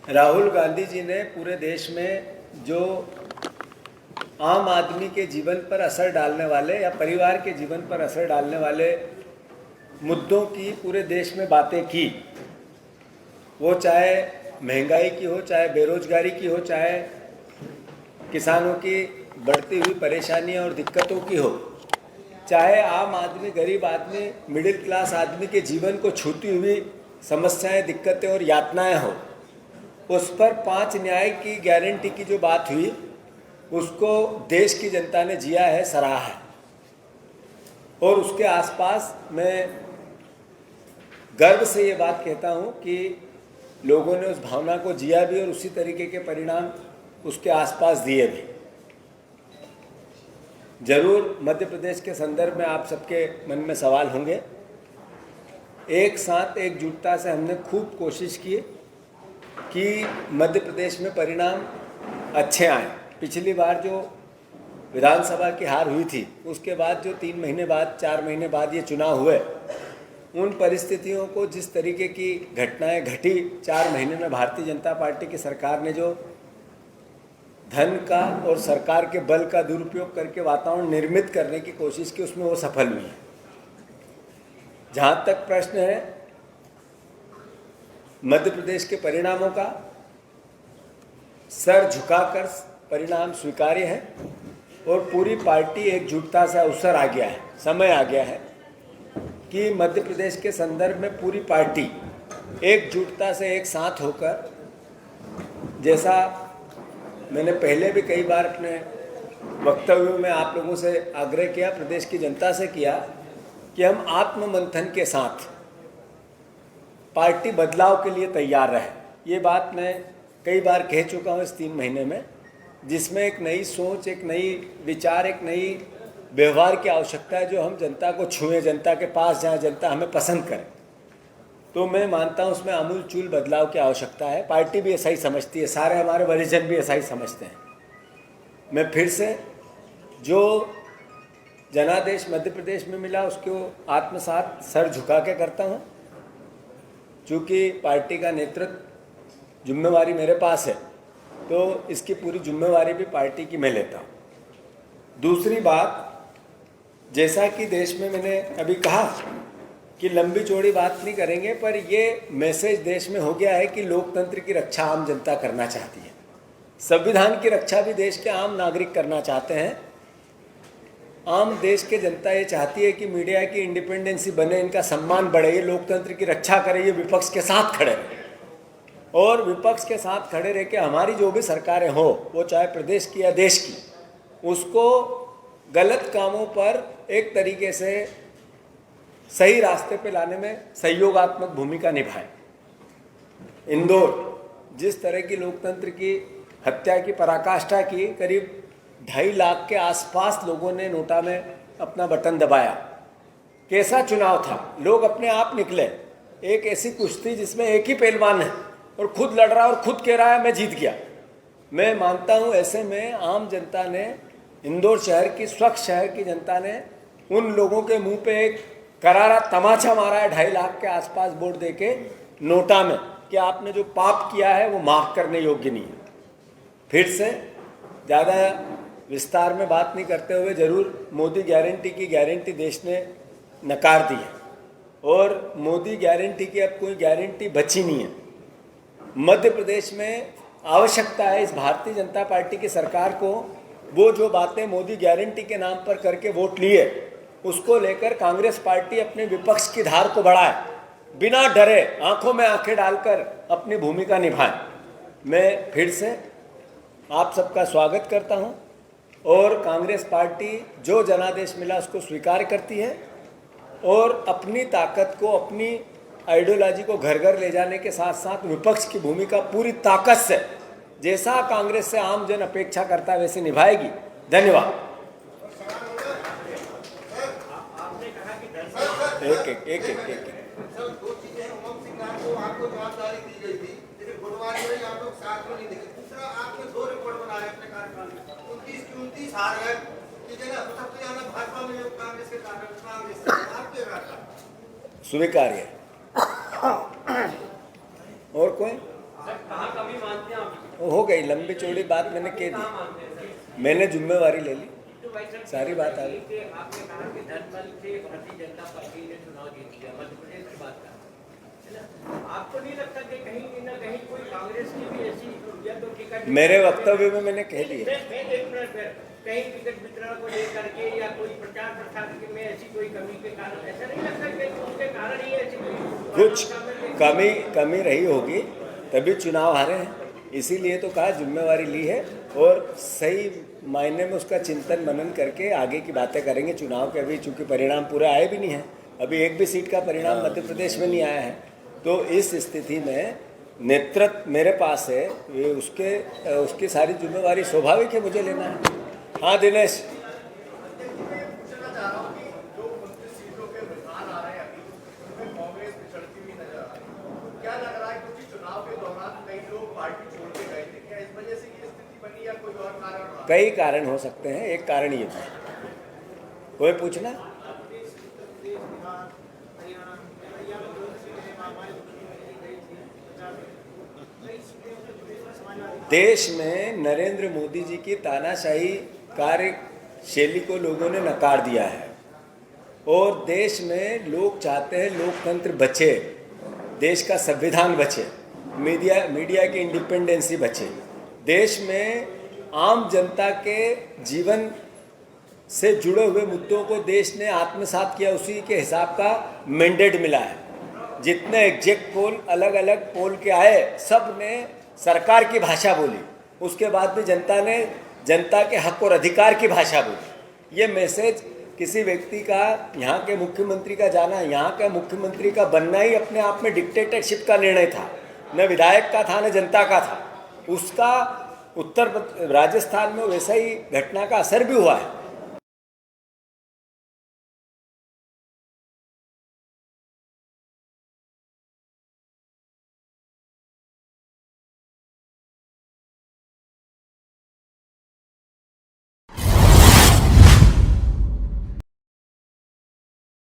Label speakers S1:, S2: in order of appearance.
S1: राहुल गांधी जी ने पूरे देश में जो आम आदमी के जीवन पर असर डालने वाले या परिवार के जीवन पर असर डालने वाले मुद्दों की पूरे देश में बातें की, वो चाहे महंगाई की हो, चाहे बेरोजगारी की हो, चाहे किसानों की बढ़ती हुई परेशानियां और दिक्कतों की हो, चाहे आम आदमी, गरीब आदमी, मिडिल क्लास आदमी के जीवन को छूती हुई समस्याएं, दिक्कतें और यातनाएं हो, उस पर 5 न्याय की गारंटी की जो बात हुई उसको देश की जनता ने जिया है, सराहा है। और उसके आसपास मैं गर्व से ये बात कहता हूँ कि लोगों ने उस भावना को जिया भी और उसी तरीके के परिणाम उसके आसपास दिए भी। जरूर मध्य प्रदेश के संदर्भ में आप सबके मन में सवाल होंगे। एक साथ एकजुटता से हमने खूब कोशिश की कि मध्य प्रदेश में परिणाम अच्छे आए। पिछली बार जो विधानसभा की हार हुई थी, उसके बाद जो 3 महीने बाद, 4 महीने बाद ये चुनाव हुए, उन परिस्थितियों को जिस तरीके की घटनाएं घटी, 4 महीने में भारतीय जनता पार्टी की सरकार ने जो धन का और सरकार के बल का दुरुपयोग करके वातावरण निर्मित करने की कोशिश की, उसमें वो सफल हुई है। जहाँ तक प्रश्न है मध्य प्रदेश के परिणामों का, सर झुकाकर परिणाम स्वीकार्य है और पूरी पार्टी एकजुटता से अवसर आ गया है, समय आ गया है कि मध्य प्रदेश के संदर्भ में पूरी पार्टी एकजुटता से एक साथ होकर, जैसा मैंने पहले भी कई बार अपने वक्तव्यों में आप लोगों से आग्रह किया, प्रदेश की जनता से किया कि हम आत्ममंथन के साथ पार्टी बदलाव के लिए तैयार रहे। ये बात मैं कई बार कह चुका हूँ इस 3 महीने में, जिसमें एक नई सोच, एक नई विचार, एक नई व्यवहार की आवश्यकता है, जो हम जनता को छुएं, जनता के पास जाएं, जनता हमें पसंद करे। तो मैं मानता हूँ उसमें आमूलचूल बदलाव की आवश्यकता है। पार्टी भी ऐसा ही समझती है, सारे हमारे वरिष्ठजन भी ऐसा ही समझते हैं। मैं फिर से जो जनादेश मध्य प्रदेश में मिला उसको आत्मसात सर झुका के करता हूँ। चूँकि पार्टी का नेतृत्व जिम्मेवारी मेरे पास है, तो इसकी पूरी जिम्मेवारी भी पार्टी की मैं लेता हूँ। दूसरी बात, जैसा कि देश में मैंने अभी कहा कि लंबी चौड़ी बात नहीं करेंगे, पर ये मैसेज देश में हो गया है कि लोकतंत्र की रक्षा आम जनता करना चाहती है। संविधान की रक्षा भी देश के आम नागरिक करना चाहते हैं। आम देश के जनता ये चाहती है कि मीडिया की इंडिपेंडेंसी बने, इनका सम्मान बढ़े, ये लोकतंत्र की रक्षा करे, ये विपक्ष के साथ खड़े रहे। और विपक्ष के साथ खड़े रह के हमारी जो भी सरकारें हो, वो चाहे प्रदेश की या देश की, उसको गलत कामों पर एक तरीके से सही रास्ते पे लाने में सहयोगात्मक भूमिका निभाएं। इंदौर जिस तरह की लोकतंत्र की हत्या की पराकाष्ठा की, करीब 2.5 लाख के आसपास लोगों ने नोटा में अपना बटन दबाया। कैसा चुनाव था, लोग अपने आप निकले। एक ऐसी कुश्ती जिसमें एक ही पहलवान है और खुद लड़ रहा है और खुद कह रहा है मैं जीत गया। मैं मानता हूँ ऐसे में आम जनता ने, इंदौर शहर की, स्वच्छ शहर की जनता ने उन लोगों के मुंह पे एक करारा तमाचा मारा है 2.5 लाख के आसपास वोट देके नोटा में, कि आपने जो पाप किया है वो माफ़ करने योग्य नहीं है। फिर से ज़्यादा विस्तार में बात नहीं करते हुए, जरूर मोदी गारंटी की गारंटी देश ने नकार दी है और मोदी गारंटी की अब कोई गारंटी बची नहीं है। मध्य प्रदेश में आवश्यकता है इस भारतीय जनता पार्टी की सरकार को, वो जो बातें मोदी गारंटी के नाम पर करके वोट लिए, उसको लेकर कांग्रेस पार्टी अपने विपक्ष की धार को बढ़ाए, बिना डरे, आंखों में आंखें डालकर अपनी भूमिका निभाएं। मैं फिर से आप सबका स्वागत करता हूं और कांग्रेस पार्टी जो जनादेश मिला उसको स्वीकार करती है और अपनी ताकत को, अपनी आइडियोलॉजी को घर घर ले जाने के साथ साथ विपक्ष की भूमिका पूरी ताकत से, जैसा कांग्रेस से आम जन अपेक्षा करता है, वैसे निभाएगी। धन्यवाद। एक
S2: सर, 2 चीजें हैं। उमंग सिंह नाम को आपको जवाबदारी दी गई थी, लेकिन बुधवार में आप लोग साथ में नहीं दिखे। दूसरा, आपने 2 रिपोर्ट बनाए अपने कार्यकाल में, 29 हार है कि जगह सबसे ज्यादा भाजपा में लोग कांग्रेस के
S1: स्वीकार्य। और कोई
S3: कहाँ कमी मानते हैं आप?
S1: हो गई लंबी चौड़ी बात मैंने कह
S3: कहाँ
S1: दी,
S3: मानते हैं सर?
S1: मैंने जिम्मेवारी ले ली।
S3: तो भाई साहब,
S1: सारी बात आ गई।
S3: कि आपने कहा कि धनबल से भारतीय जनता पार्टी ने चुनाव जीत लिया, मध्य प्रदेश की बात कर, है ना? आपको नहीं लगता कि कहीं न कहीं कोई कांग्रेस की भी ऐसी या तो टिकट
S1: मेरे वक्तव्य में मैंने कह दिया।
S3: मैं एक मिनट फिर कहीं टिकट वितरण को लेकर के या कोई प्रचार प्रसार में ऐसी कोई कमी के कारण ऐसा नहीं लगता कि उसके कारण ही ऐसी कोई
S1: कुछ कमी रही होगी तभी चुनाव हारे हैं, इसीलिए तो कहा जिम्मेवारी ली है और सही मायने में उसका चिंतन मनन करके आगे की बातें करेंगे। चुनाव के अभी चूंकि परिणाम पूरे आए भी नहीं हैं, अभी एक भी सीट का परिणाम मध्य प्रदेश में नहीं आया है, तो इस स्थिति में नेतृत्व मेरे पास है, ये उसकी सारी जिम्मेवारी स्वाभाविक है मुझे लेना है। हाँ दिनेश,
S2: पूछना चाह रहा हूँ कि जो 29 सीटों के रुझान आ रहे हैं अभी, उसमें कांग्रेस पिछड़ती हुई नजर आ रही है। क्या लग रहा है क्योंकि चुनाव के दौरान कई लोग पार्टी छोड़ के गए थे, क्या इस वजह से ये स्थिति बनी या कोई और कारण रहा?
S1: कई कारण हो सकते हैं, एक कारण ये भी कोई पूछना। देश में नरेंद्र मोदी जी की तानाशाही कार्यशैली को लोगों ने नकार दिया है और देश में लोग चाहते हैं लोकतंत्र बचे, देश का संविधान बचे, मीडिया की इंडिपेंडेंसी बचे, देश में आम जनता के जीवन से जुड़े हुए मुद्दों को देश ने आत्मसात किया, उसी के हिसाब का मैंडेट मिला है। जितने एग्जैक्ट पोल अलग अलग पोल के आए, सब ने सरकार की भाषा बोली, उसके बाद भी जनता ने जनता के हक और अधिकार की भाषा बोली। ये मैसेज किसी व्यक्ति का, यहाँ के मुख्यमंत्री का जाना, यहाँ का मुख्यमंत्री का बनना ही अपने आप में डिक्टेटरशिप का निर्णय था, न विधायक का था न जनता का था। उसका राजस्थान में वैसा ही घटना का असर भी हुआ है।